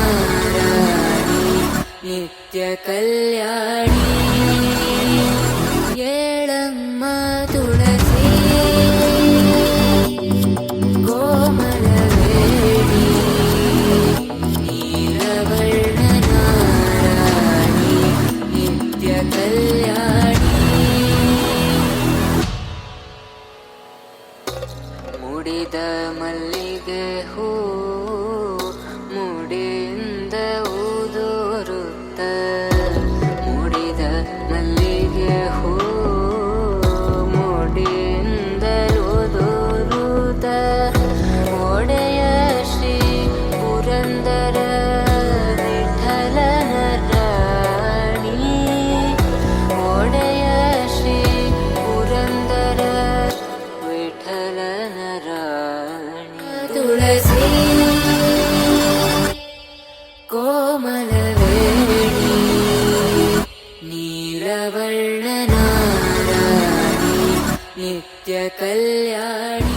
ನೀಲವರ್ಣನಾರಾಣಿ ನಿತ್ಯ ಕಲ್ಯಾಣಿ ಏಳಮ್ಮ ತುಳಸಿ ಕೋಮಲವೇಣಿ ನೀಲವರ್ಣನಾರಾಣಿ ನಿತ್ಯ ಕಲ್ಯಾಣಿ ಮುಡಿದ ಮಲ್ಲಿಗೆ ಹೂ ಮುಡಿಯಿಂದ ಊದೋರುತ್ತ ಮುಡಿದ ಮಲ್ಲಿಗೆ ಹೂ ಮುಡಿಯಿಂದ ಊದೋರುತ್ತ ಒಡೆಯ ಶ್ರೀ ಪುರಂದರ ವಿಠಲನ ರಾಣಿ ಒಡೆಯ ಶ್ರೀ ಪುರಂದರ ವಿಠಲನ ರಾಣಿ ತುಳಸಿ ಕೋಮಲವೇಣಿ ನೀಲವರ್ಣನಾರಾಣಿ ನಿತ್ಯ ಕಲ್ಯಾಣಿ